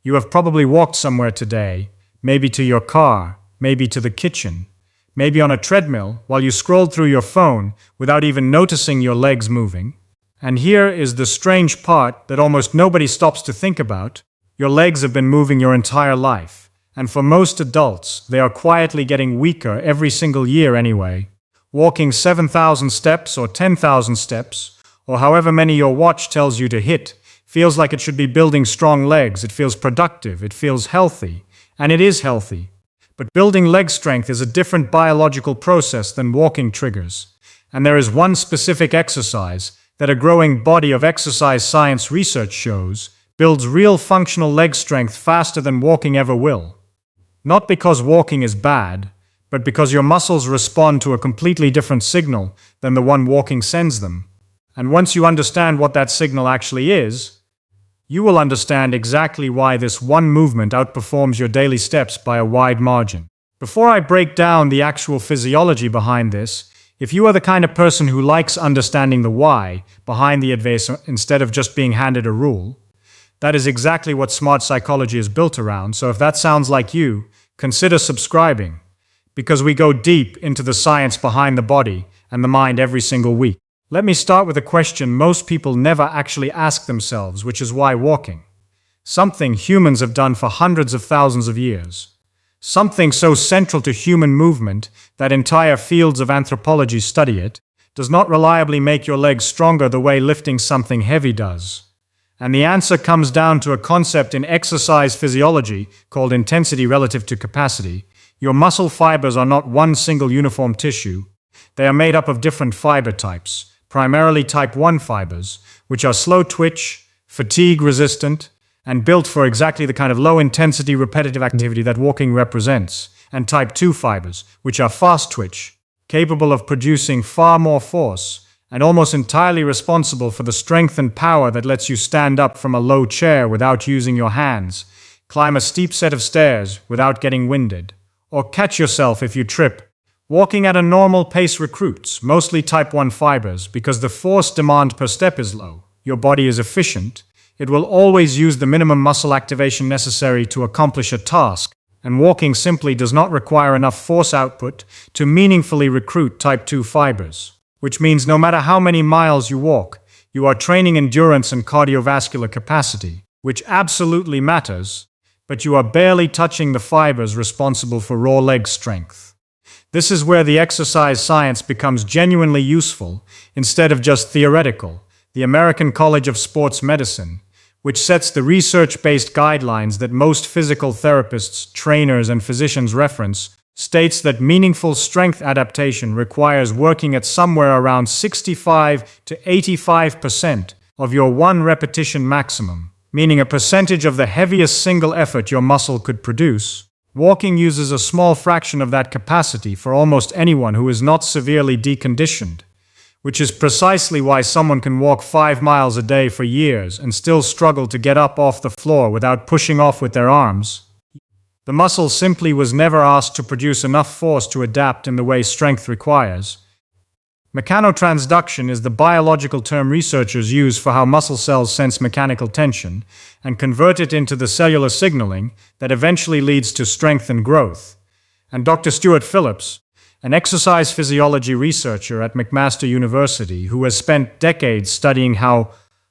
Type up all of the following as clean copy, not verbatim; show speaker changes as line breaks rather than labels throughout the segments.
You have probably walked somewhere today, maybe to your car, maybe to the kitchen, maybe on a treadmill while you scrolled through your phone without even noticing your legs moving. And here is the strange part that almost nobody stops to think about. Your legs have been moving your entire life, and for most adults, they are quietly getting weaker every single year anyway. Walking 7,000 steps or 10,000 steps, or however many your watch tells you to hit, feels like it should be building strong legs. It feels productive, it feels healthy, and it is healthy. But building leg strength is a different biological process than walking triggers. And there is one specific exercise that a growing body of exercise science research shows builds real functional leg strength faster than walking ever will. Not because walking is bad, but because your muscles respond to a completely different signal than the one walking sends them. And once you understand what that signal actually is, you will understand exactly why this one movement outperforms your daily steps by a wide margin. Before I break down the actual physiology behind this, if you are the kind of person who likes understanding the why behind the advice instead of just being handed a rule, that is exactly what smart psychology is built around. So if that sounds like you, consider subscribing, because we go deep into the science behind the body and the mind every single week. Let me start with a question most people never actually ask themselves, which is why walking? Something humans have done for hundreds of thousands of years. Something so central to human movement that entire fields of anthropology study it, does not reliably make your legs stronger the way lifting something heavy does. And the answer comes down to a concept in exercise physiology called intensity relative to capacity. Your muscle fibers are not one single uniform tissue. They are made up of different fiber types, primarily type 1 fibers, which are slow twitch, fatigue resistant, and built for exactly the kind of low-intensity repetitive activity that walking represents, and type 2 fibers, which are fast twitch, capable of producing far more force, and almost entirely responsible for the strength and power that lets you stand up from a low chair without using your hands, climb a steep set of stairs without getting winded, or catch yourself if you trip. Walking at a normal pace recruits mostly type 1 fibers because the force demand per step is low. Your body is efficient. It will always use the minimum muscle activation necessary to accomplish a task, and walking simply does not require enough force output to meaningfully recruit type 2 fibers, which means no matter how many miles you walk, you are training endurance and cardiovascular capacity, which absolutely matters, but you are barely touching the fibers responsible for raw leg strength. This is where the exercise science becomes genuinely useful instead of just theoretical. The American College of Sports Medicine, which sets the research-based guidelines that most physical therapists, trainers, and physicians reference, states that meaningful strength adaptation requires working at somewhere around 65 to 85% of your one repetition maximum, meaning a percentage of the heaviest single effort your muscle could produce. Walking uses a small fraction of that capacity for almost anyone who is not severely deconditioned, which is precisely why someone can walk 5 miles a day for years and still struggle to get up off the floor without pushing off with their arms. The muscle simply was never asked to produce enough force to adapt in the way strength requires. Mechanotransduction is the biological term researchers use for how muscle cells sense mechanical tension and convert it into the cellular signaling that eventually leads to strength and growth. And Dr. Stuart Phillips, an exercise physiology researcher at McMaster University who has spent decades studying how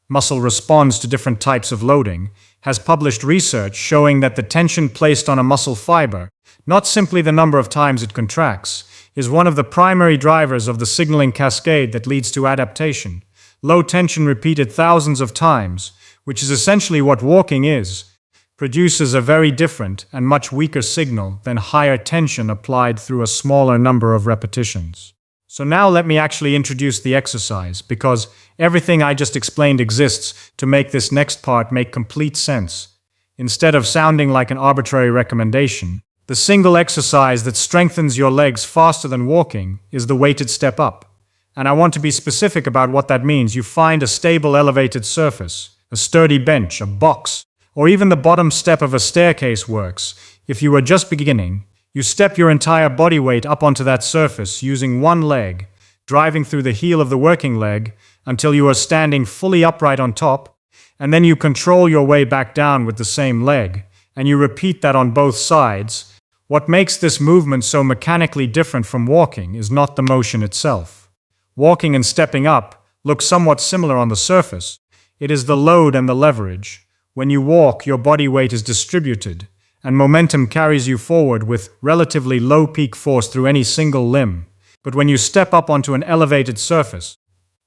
muscle responds to different types of loading, has published research showing that the tension placed on a muscle fiber, not simply the number of times it contracts, is one of the primary drivers of the signaling cascade that leads to adaptation. Low tension repeated thousands of times, which is essentially what walking is, produces a very different and much weaker signal than higher tension applied through a smaller number of repetitions. So now let me actually introduce the exercise, because everything I just explained exists to make this next part make complete sense. Instead of sounding like an arbitrary recommendation, the single exercise that strengthens your legs faster than walking is the weighted step up. And I want to be specific about what that means. You find a stable elevated surface, a sturdy bench, a box, or even the bottom step of a staircase works. If you are just beginning, you step your entire body weight up onto that surface using one leg, driving through the heel of the working leg until you are standing fully upright on top, And then you control your way back down with the same leg, and you repeat that on both sides. What makes this movement so mechanically different from walking is not the motion itself. Walking and stepping up look somewhat similar on the surface. It is the load and the leverage. When you walk, your body weight is distributed, and momentum carries you forward with relatively low peak force through any single limb. But when you step up onto an elevated surface,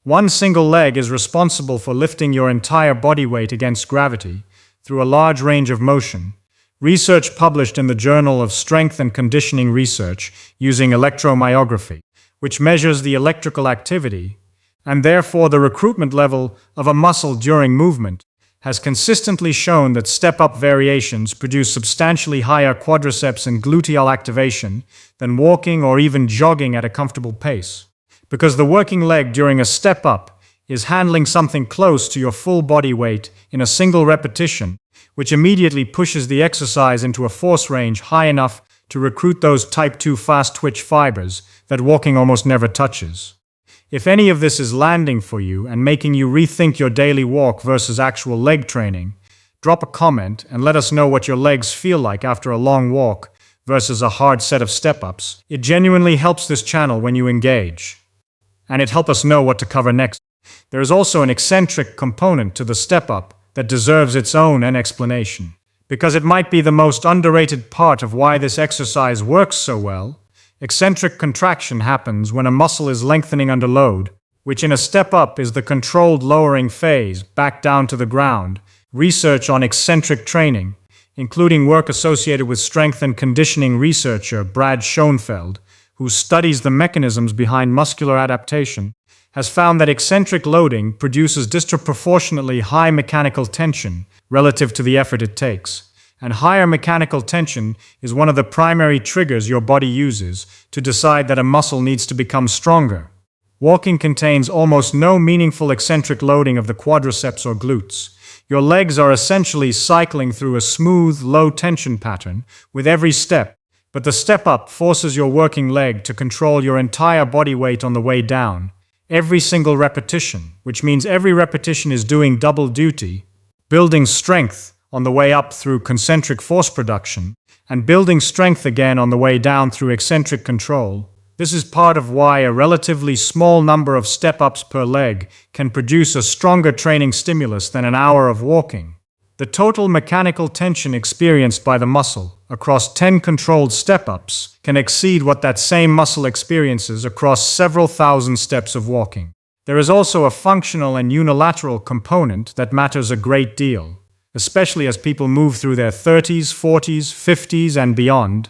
one single leg is responsible for lifting your entire body weight against gravity through a large range of motion. Research published in the Journal of Strength and Conditioning Research using electromyography, which measures the electrical activity and therefore the recruitment level of a muscle during movement, has consistently shown that step-up variations produce substantially higher quadriceps and gluteal activation than walking or even jogging at a comfortable pace. Because the working leg during a step-up is handling something close to your full body weight in a single repetition, which immediately pushes the exercise into a force range high enough to recruit those type 2 fast-twitch fibers that walking almost never touches. If any of this is landing for you and making you rethink your daily walk versus actual leg training, drop a comment and let us know what your legs feel like after a long walk versus a hard set of step-ups. It genuinely helps this channel when you engage. And it helps us know what to cover next. There is also an eccentric component to the step-up that deserves its own explanation. Because it might be the most underrated part of why this exercise works so well. Eccentric contraction happens when a muscle is lengthening under load, which in a step-up is the controlled lowering phase back down to the ground. Research on eccentric training, including work associated with strength and conditioning researcher Brad Schoenfeld, who studies the mechanisms behind muscular adaptation, has found that eccentric loading produces disproportionately high mechanical tension relative to the effort it takes. And higher mechanical tension is one of the primary triggers your body uses to decide that a muscle needs to become stronger. Walking contains almost no meaningful eccentric loading of the quadriceps or glutes. Your legs are essentially cycling through a smooth, low-tension pattern with every step, but the step up forces your working leg to control your entire body weight on the way down. Every single repetition, which means every repetition is doing double duty, building strength on the way up through concentric force production, and building strength again on the way down through eccentric control. This is part of why a relatively small number of step-ups per leg can produce a stronger training stimulus than an hour of walking. The total mechanical tension experienced by the muscle across 10 controlled step-ups can exceed what that same muscle experiences across several thousand steps of walking. There is also a functional and unilateral component that matters a great deal, especially as people move through their 30s, 40s, 50s, and beyond.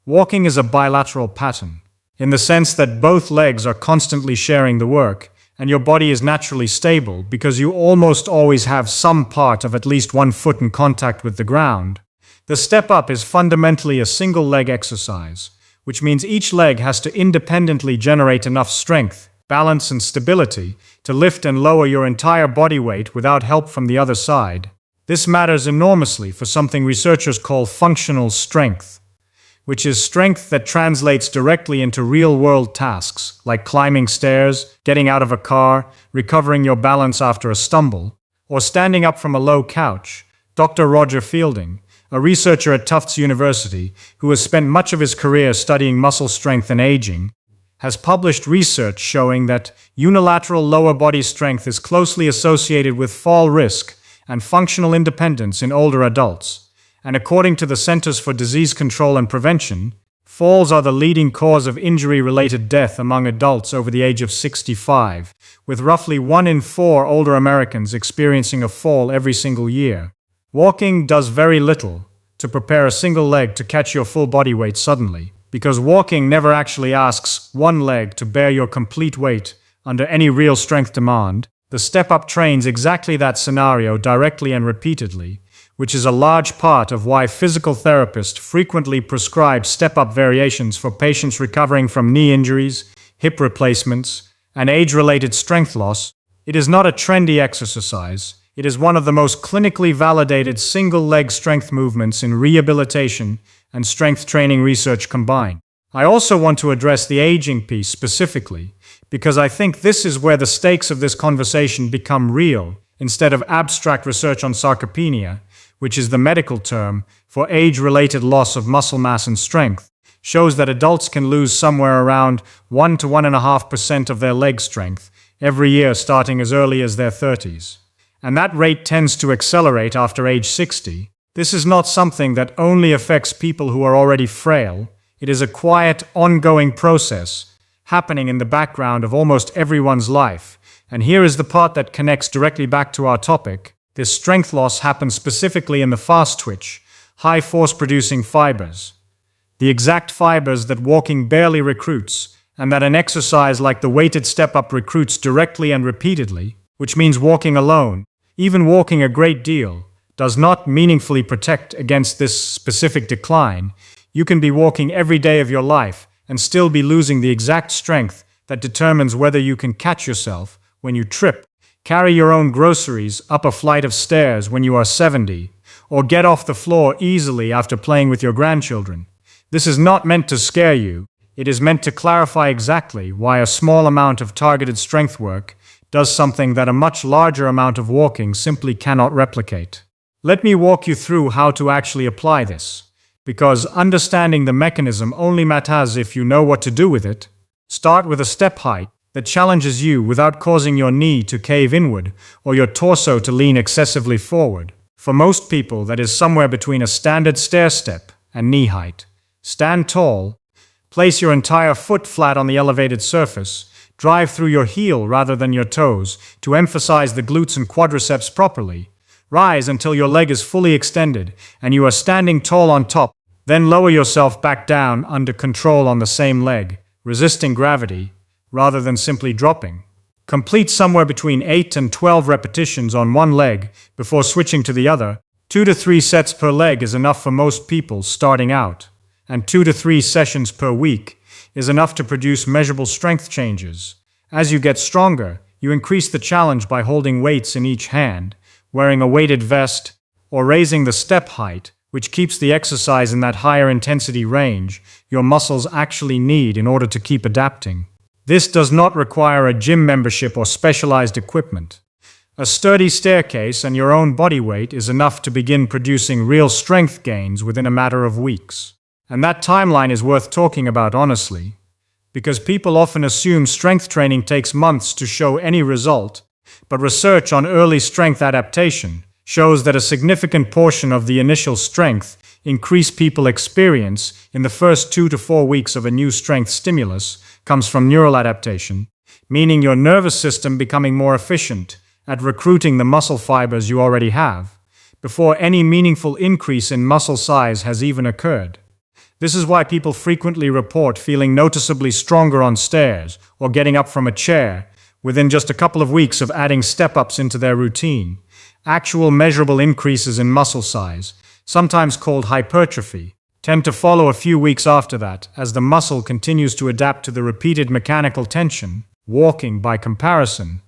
Walking is a bilateral pattern, in the sense that both legs are constantly sharing the work, and your body is naturally stable because you almost always have some part of at least one foot in contact with the ground. The step-up is fundamentally a single leg exercise, which means each leg has to independently generate enough strength, balance, and stability to lift and lower your entire body weight without help from the other side. This matters enormously for something researchers call functional strength, which is strength that translates directly into real-world tasks like climbing stairs, getting out of a car, recovering your balance after a stumble, or standing up from a low couch. Dr. Roger Fielding, a researcher at Tufts University who has spent much of his career studying muscle strength and aging, has published research showing that unilateral lower body strength is closely associated with fall risk and functional independence in older adults. And according to the Centers for Disease Control and Prevention, falls are the leading cause of injury-related death among adults over the age of 65, with roughly 1 in 4 older Americans experiencing a fall every single year. Walking does very little to prepare a single leg to catch your full body weight suddenly, because walking never actually asks one leg to bear your complete weight under any real strength demand. The step-up trains exactly that scenario directly and repeatedly, which is a large part of why physical therapists frequently prescribe step-up variations for patients recovering from knee injuries, hip replacements, and age-related strength loss. It is not a trendy exercise. It is one of the most clinically validated single-leg strength movements in rehabilitation and strength training research combined. I also want to address the aging piece specifically, because I think this is where the stakes of this conversation become real, instead of abstract research on sarcopenia, which is the medical term for age-related loss of muscle mass and strength, shows that adults can lose somewhere around 1 to 1.5% of their leg strength every year starting as early as their 30s. And that rate tends to accelerate after age 60. This is not something that only affects people who are already frail. It is a quiet, ongoing process happening in the background of almost everyone's life. And here is the part that connects directly back to our topic. This strength loss happens specifically in the fast-twitch, high-force-producing fibers. The exact fibers that walking barely recruits, and that an exercise like the weighted step-up recruits directly and repeatedly, which means walking alone, even walking a great deal, does not meaningfully protect against this specific decline. You can be walking every day of your life and still be losing the exact strength that determines whether you can catch yourself when you trip, carry your own groceries up a flight of stairs when you are 70, or get off the floor easily after playing with your grandchildren. This is not meant to scare you. It is meant to clarify exactly why a small amount of targeted strength work does something that a much larger amount of walking simply cannot replicate. Let me walk you through how to actually apply this, because understanding the mechanism only matters if you know what to do with it. Start with a step height that challenges you without causing your knee to cave inward or your torso to lean excessively forward. For most people, that is somewhere between a standard stair step and knee height. Stand tall, place your entire foot flat on the elevated surface, drive through your heel rather than your toes to emphasize the glutes and quadriceps properly. Rise until your leg is fully extended and you are standing tall on top, then lower yourself back down under control on the same leg, resisting gravity, rather than simply dropping. Complete somewhere between 8 and 12 repetitions on one leg before switching to the other. 2 to 3 sets per leg is enough for most people starting out, and 2 to 3 sessions per week is enough to produce measurable strength changes. As you get stronger, you increase the challenge by holding weights in each hand, wearing a weighted vest, or raising the step height, which keeps the exercise in that higher intensity range your muscles actually need in order to keep adapting. This does not require a gym membership or specialized equipment. A sturdy staircase and your own body weight is enough to begin producing real strength gains within a matter of weeks. And that timeline is worth talking about honestly, because people often assume strength training takes months to show any result, but research on early strength adaptation shows that a significant portion of the initial strength increase people experience in the first 2 to 4 weeks of a new strength stimulus comes from neural adaptation, meaning your nervous system becoming more efficient at recruiting the muscle fibers you already have, before any meaningful increase in muscle size has even occurred. This is why people frequently report feeling noticeably stronger on stairs or getting up from a chair within just a couple of weeks of adding step-ups into their routine. Actual measurable increases in muscle size, sometimes called hypertrophy, tend to follow a few weeks after that as the muscle continues to adapt to the repeated mechanical tension. Walking, by comparison,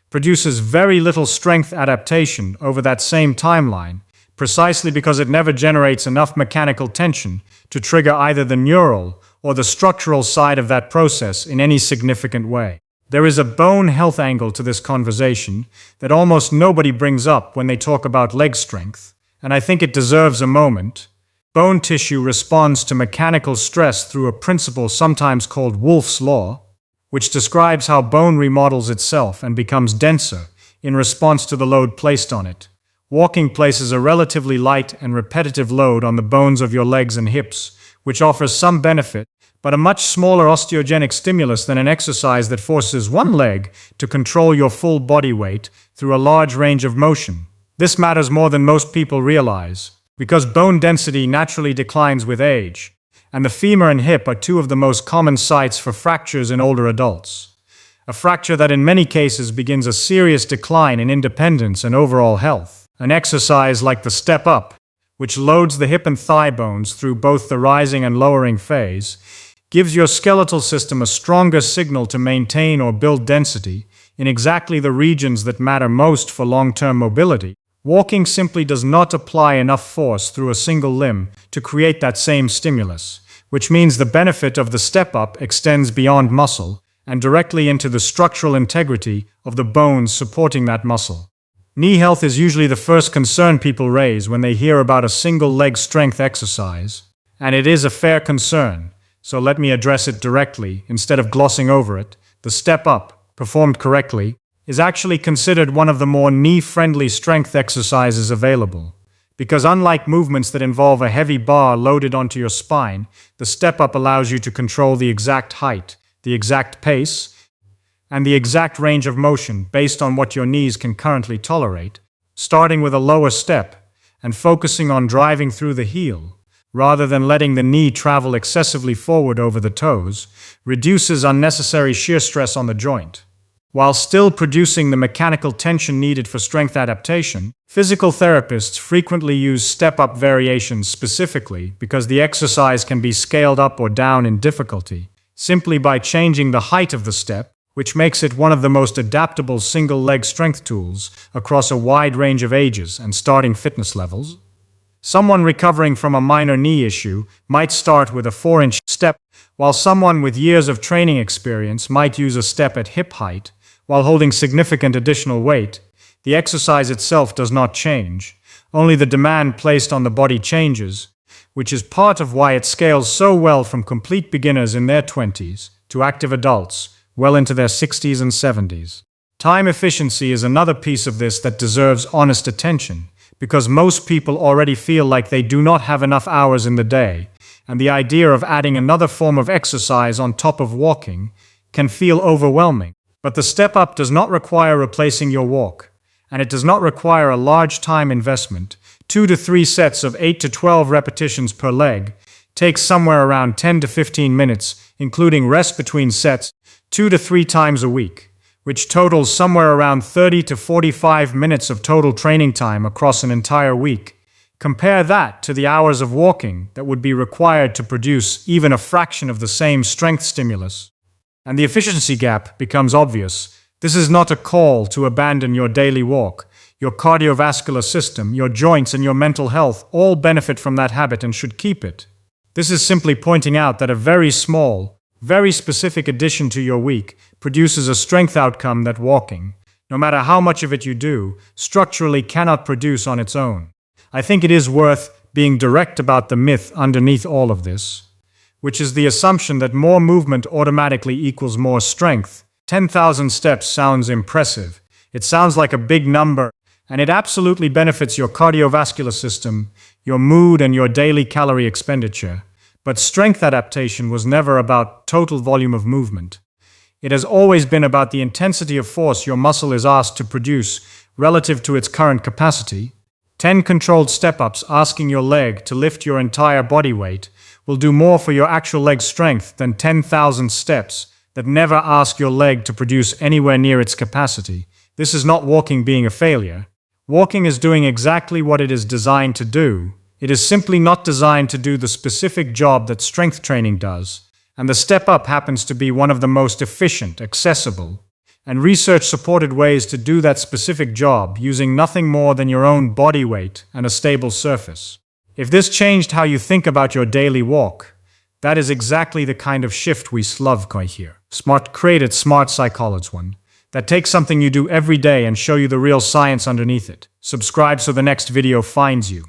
produces very little strength adaptation over that same timeline, precisely because it never generates enough mechanical tension to trigger either the neural or the structural side of that process in any significant way. There is a bone health angle to this conversation that almost nobody brings up when they talk about leg strength, and I think it deserves a moment. Bone tissue responds to mechanical stress through a principle sometimes called Wolff's Law, which describes how bone remodels itself and becomes denser in response to the load placed on it. Walking places a relatively light and repetitive load on the bones of your legs and hips, which offers some benefit, but a much smaller osteogenic stimulus than an exercise that forces one leg to control your full body weight through a large range of motion. This matters more than most people realize, because bone density naturally declines with age, and the femur and hip are 2 of the most common sites for fractures in older adults. A fracture that in many cases begins a serious decline in independence and overall health. An exercise like the step up, which loads the hip and thigh bones through both the rising and lowering phase, gives your skeletal system a stronger signal to maintain or build density in exactly the regions that matter most for long-term mobility. Walking simply does not apply enough force through a single limb to create that same stimulus, which means the benefit of the step-up extends beyond muscle and directly into the structural integrity of the bones supporting that muscle. Knee health is usually the first concern people raise when they hear about a single leg strength exercise, and it is a fair concern, so let me address it directly instead of glossing over it. The step up, performed correctly, is actually considered one of the more knee-friendly strength exercises available, because unlike movements that involve a heavy bar loaded onto your spine, the step up allows you to control the exact height, the exact pace, and the exact range of motion based on what your knees can currently tolerate, starting with a lower step and focusing on driving through the heel, rather than letting the knee travel excessively forward over the toes, reduces unnecessary shear stress on the joint. While still producing the mechanical tension needed for strength adaptation, physical therapists frequently use step-up variations specifically because the exercise can be scaled up or down in difficulty, simply by changing the height of the step, which makes it one of the most adaptable single-leg strength tools across a wide range of ages and starting fitness levels. Someone recovering from a minor knee issue might start with a 4-inch step, while someone with years of training experience might use a step at hip height while holding significant additional weight. The exercise itself does not change, only the demand placed on the body changes, which is part of why it scales so well from complete beginners in their 20s to active adults well into their 60s and 70s. Time efficiency is another piece of this that deserves honest attention, because most people already feel like they do not have enough hours in the day, and the idea of adding another form of exercise on top of walking can feel overwhelming. But the step up does not require replacing your walk, and it does not require a large time investment. 2 to 3 sets of 8 to 12 repetitions per leg takes somewhere around 10 to 15 minutes, including rest between sets, 2 to 3 times a week, which totals somewhere around 30 to 45 minutes of total training time across an entire week. Compare that to the hours of walking that would be required to produce even a fraction of the same strength stimulus, and the efficiency gap becomes obvious. This is not a call to abandon your daily walk. Your cardiovascular system, your joints, and your mental health all benefit from that habit and should keep it. This is simply pointing out that a very small, very specific addition to your week produces a strength outcome that walking, no matter how much of it you do, structurally cannot produce on its own. I think it is worth being direct about the myth underneath all of this, which is the assumption that more movement automatically equals more strength. 10,000 steps sounds impressive. It sounds like a big number, and it absolutely benefits your cardiovascular system, your mood, and your daily calorie expenditure. But strength adaptation was never about total volume of movement. It has always been about the intensity of force your muscle is asked to produce relative to its current capacity. 10 controlled step-ups asking your leg to lift your entire body weight will do more for your actual leg strength than 10,000 steps that never ask your leg to produce anywhere near its capacity. This is not walking being a failure. Walking is doing exactly what it is designed to do. It is simply not designed to do the specific job that strength training does, and the step-up happens to be one of the most efficient, accessible, and research-supported ways to do that specific job using nothing more than your own body weight and a stable surface. If this changed how you think about your daily walk, that is exactly the kind of shift we love here. Smart created Smart Psychology one that takes something you do every day and show you the real science underneath it. Subscribe so the next video finds you.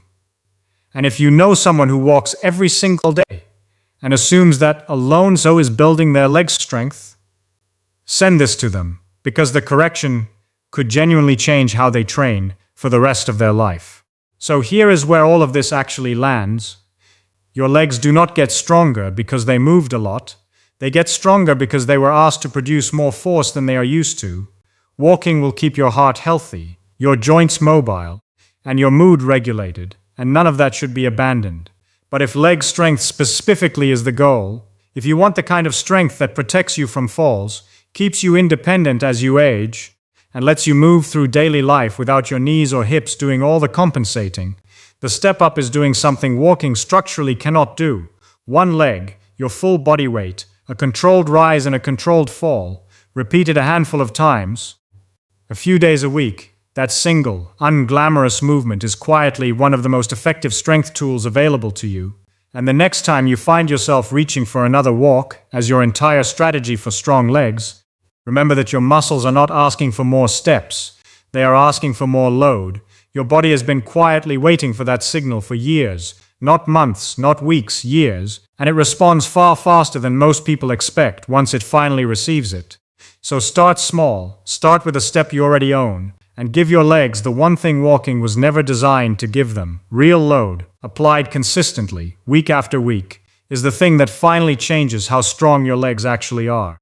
And if you know someone who walks every single day and assumes that alone so is building their leg strength, send this to them, because the correction could genuinely change how they train for the rest of their life. So here is where all of this actually lands. Your legs do not get stronger because they moved a lot. They get stronger because they were asked to produce more force than they are used to. Walking will keep your heart healthy, your joints mobile, and your mood regulated, and none of that should be abandoned. But if leg strength specifically is the goal, if you want the kind of strength that protects you from falls, keeps you independent as you age, and lets you move through daily life without your knees or hips doing all the compensating, the step-up is doing something walking structurally cannot do. One leg, your full body weight, a controlled rise and a controlled fall, repeated a handful of times, a few days a week. That single, unglamorous movement is quietly one of the most effective strength tools available to you. And the next time you find yourself reaching for another walk as your entire strategy for strong legs, remember that your muscles are not asking for more steps. They are asking for more load. Your body has been quietly waiting for that signal for years, not months, not weeks, years, and it responds far faster than most people expect once it finally receives it. So start small, start with a step you already own, and give your legs the one thing walking was never designed to give them. Real load, applied consistently, week after week, is the thing that finally changes how strong your legs actually are.